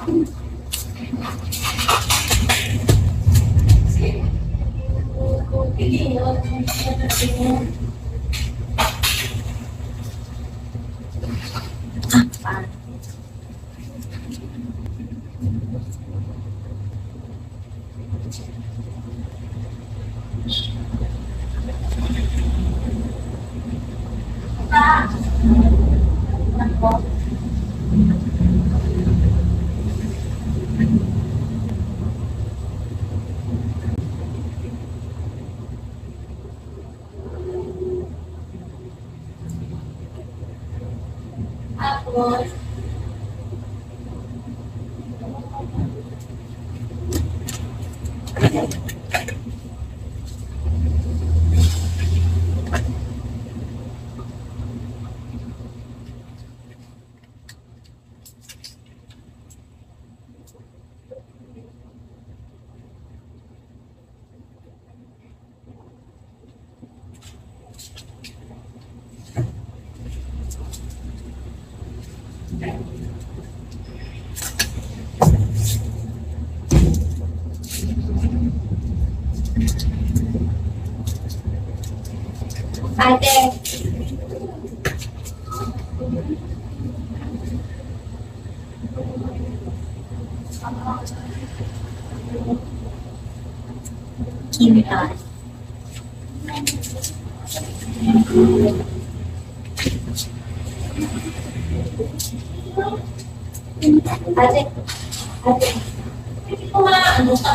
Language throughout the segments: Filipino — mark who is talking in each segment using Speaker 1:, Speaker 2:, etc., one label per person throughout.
Speaker 1: Tapos, ate, Kinta. Ate, ate, hindi ko ano ka?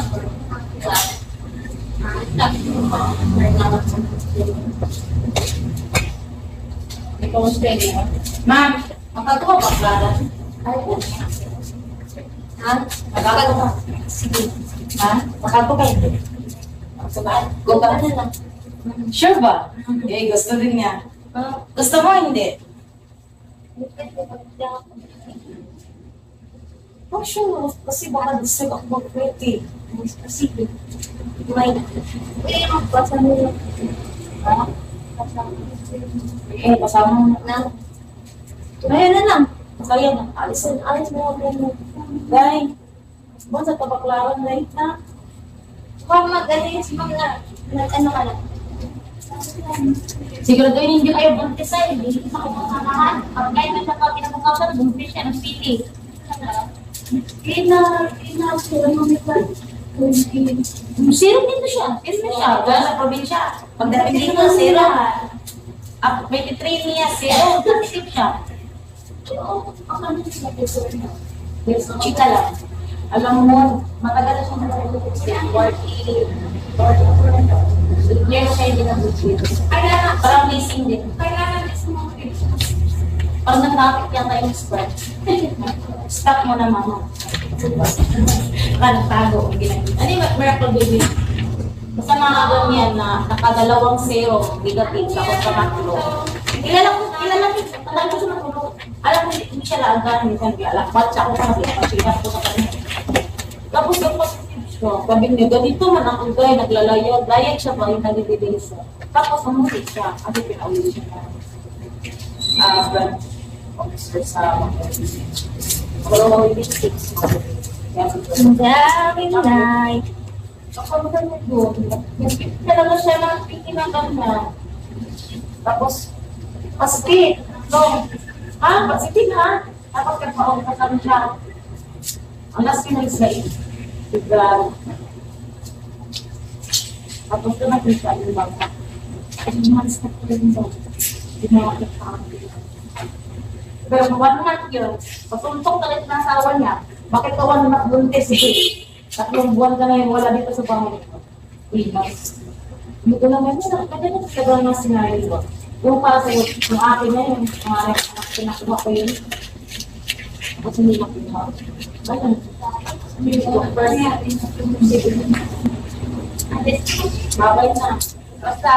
Speaker 1: Ikaw ang steady, ha? Ma'am, makagawa ba, Clara? Ay, ha? Makagawa. Sige. Ha? Makagawa. Go ba na lang? Sure ba? Eh, gusto din niya. Gusto mo, hindi? Oh, sure. Kasi baka disturb ako mag-pretty. Sige. May. Eh, magpasa mo lang. Ha? Eh, pasama mo na. Ayan na lang. Kaya na. Alis mo ako. Dahil, ba sa tabaklaran na ito? Kung mag-alis mo na, ano ka lang? Siguraduhin hindi kayo buntis ay, hindi kita ko makakahan. Pag kayo na siya pa pinapakapan, buntis siya ng pili. Sila mo may plan. Sira dito siya. Sira siya. Gala sa probinsya. Pagdating dito, sira. May titrain niya, zero. Positive siya. Chika lang. Alam mo, matagal na siya clear siya hindi na bullshit. Parang missing din. Pag nag-traffic yan tayo spread, stop mo na mama. Tago ang ginagin. Ano yung miracle baby? Basta mga ganyan na nakadalawang zero, negative, tapos kamaklo. Kilala ko siya matulog. Alam ko hindi siya laagan, minsan alam. Ba't siya ako sa pagsinas ko sa kanya. Tapos yung positive siya, sabi niya, ganito man ang guy, naglalayag. Layag siya ba yung nagibibig siya. Tapos umulit siya, kasi pinaulit siya na brand officer sa Colorado District. Ang daming night. Ako ba na doon? Talaga siya na pinaganda. Tapos, positive. No. Positive ha? Tapos nagpaong ka kami siya. Ang last pinag-say. Diba? Tapos doon natin siya yung bangka. Ay, malis na po rin doon. Dinawakit pa kami. Pero 1 month yun. Pasuntok talit na asawa niya. Bakit ka 1 month buntis eh? 3 buwan ka na yung wala dito sa bahay. 3 months. Hindi ko naman yun. Kaya na sa mga scenario. Yung para sa'yo, yung akin na yun. Yung anak pinakuha ko yun. Kasi hindi makuha. Ayun. Babay na. Basta,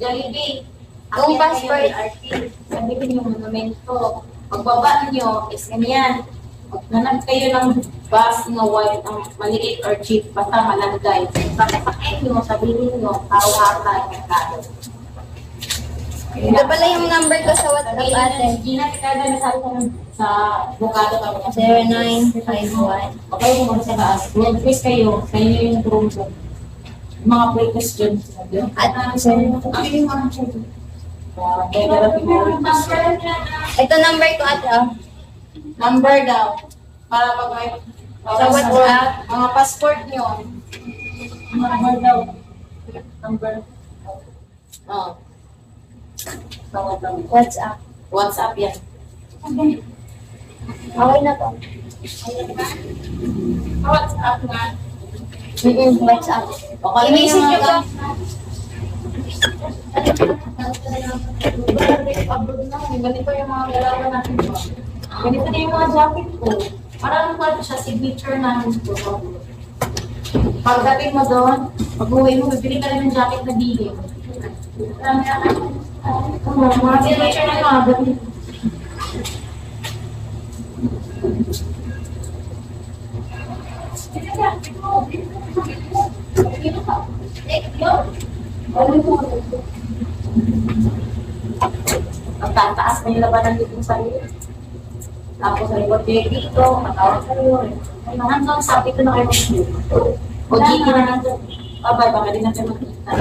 Speaker 1: Jollibee. Ang passport. Sabihin yung monumento. Pagbaba nyo, is ganyan. Nanag kayo ng bus na white, ang maliit or cheap, basta malagay. Pagkakain nyo, sabihin nyo, kawata, merkado.
Speaker 2: Ito pala yung number ko sa WhatsApp ate.
Speaker 1: Gina, kada na sa bukado kami.
Speaker 2: 0951.
Speaker 1: Okay, kung ano sa taas. Mag-quiz kayo. Kayo yung promo. Mga pre-questions.
Speaker 2: At so,
Speaker 1: Ang yung mga
Speaker 2: ito number ko ate.
Speaker 1: number daw. Para pag may
Speaker 2: Sa WhatsApp.
Speaker 1: mga passport nyo. Number daw. Number. Oh.
Speaker 2: WhatsApp.
Speaker 1: WhatsApp yan.
Speaker 2: Okay na to.
Speaker 1: WhatsApp nga.
Speaker 2: WhatsApp.
Speaker 1: Okay,
Speaker 2: I-message nyo po.
Speaker 1: Ganito yung mga galawan natin po. Ganito na yung mga jacket ko. Parang ano siya, signature namin po. Pagdating mo doon, pag-uwi mo, bibili ka rin ng jacket na bigay. Mga signature na mga ganito. Ang tataas na yung labanan dito sa iyo. Tapos sa likod kayo dito, matawag kayo. Hanggang sabi ko na kayo mag-shoot. O gigi na nito. Bye-bye, baka din natin magkita.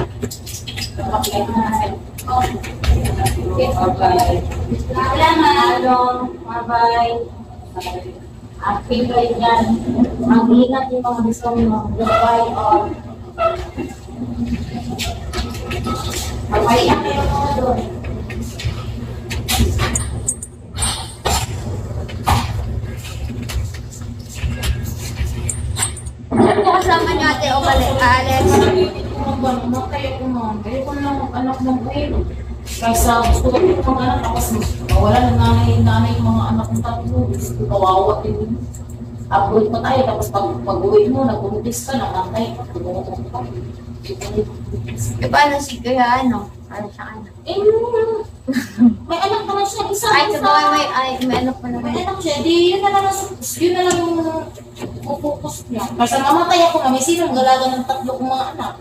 Speaker 1: Kapag-like na natin. Bye-bye. Salamat. Bye-bye. Happy kayo dyan. Mag-ingat yung mga gusto mo. Goodbye all. Mag-iyak kayo mga doon.
Speaker 2: Kasama niyo ate o Alex.
Speaker 1: Kaya ko naman. Kaya ko lang anak ng kayo. Kaysa gusto ko yung mga anak. Tapos wala na nanay yung mga anak ng tatlo. Kawawa din. Upload pa tayo. Tapos pag-uwi mo, nag-umpis ka, nakantay ka.
Speaker 2: E paano si Kuya ano? Ano siya ano?
Speaker 1: May anak naman siya. Isa
Speaker 2: Ay, sabagay may ano pa naman.
Speaker 1: may anak siya. Di yun na lang yung focus niya. Kasi mamatay ako na may sinong galaga ng tatlo kong mga anak.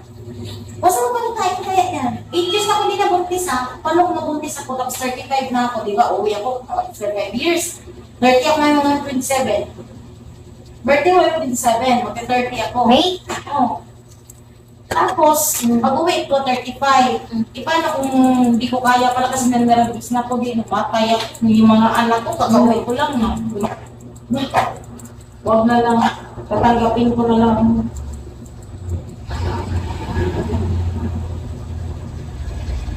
Speaker 1: Basta mo ba tayo kaya yan? 8 years na ako hindi nabuntis ha. Paano kung nabuntis ako? Tapos 35 na ako, di ba? Uwi ako, 35 years. 30 ako ngayon mga 27. Birthday ko yung 27, magka-30 ako.
Speaker 2: May?
Speaker 1: Oo. Tapos, pag-uwi ko, 35. Paano kung di ko kaya pala kasi nandarabis na ako, di napatay ako. Yung mga anak ko, kag-uwi ko lang na. Huwag na lang, tatanggapin ko na lang.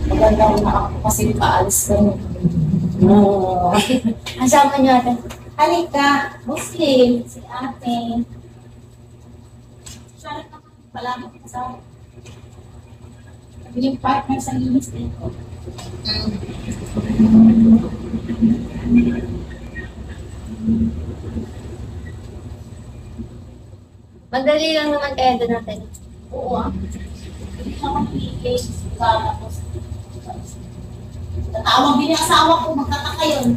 Speaker 1: Maganda na ako kasi paalis ka niyo. No.
Speaker 2: Kasama niyo ate.
Speaker 1: Halika, Muslim, si ate. Siya rin naman pala sa yung partner sa linis dito.
Speaker 2: Madali lang naman kaya doon natin.
Speaker 1: Oo ah. Hindi na akong pigay sa tapos. Tatawag din yung asawa ko, magkakaka yun.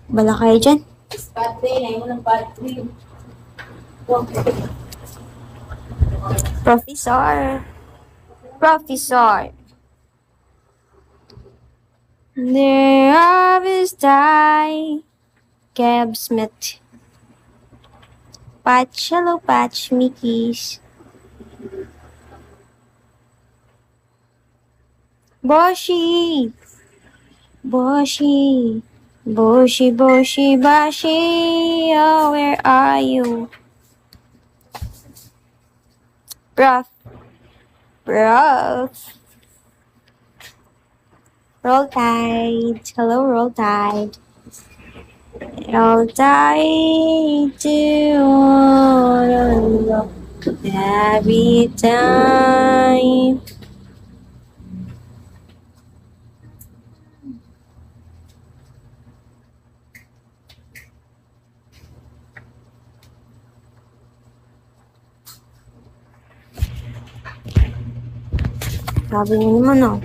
Speaker 2: Bala kayo dyan?
Speaker 1: Bad day, na yun ang bad day.
Speaker 2: Professor. Professor. There harvest die. Gab Smith. Patch, hello Patch, Mickeys. Boshi. Boshi. Boshi, Boshi, Bashi. Oh, where are you? Prof. Prof. Roll Tide. Hello, Roll Tide. Roll Tide to every time. Sabi niyo naman, oh.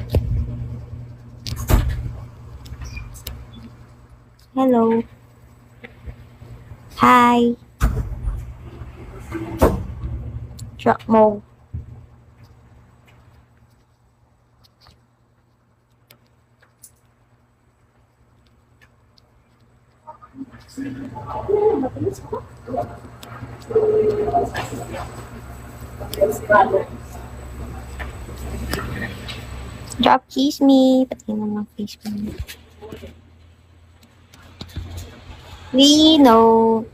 Speaker 2: Hello. Hi. Truck mo. Drop kiss me. Pati naman face ko. We know.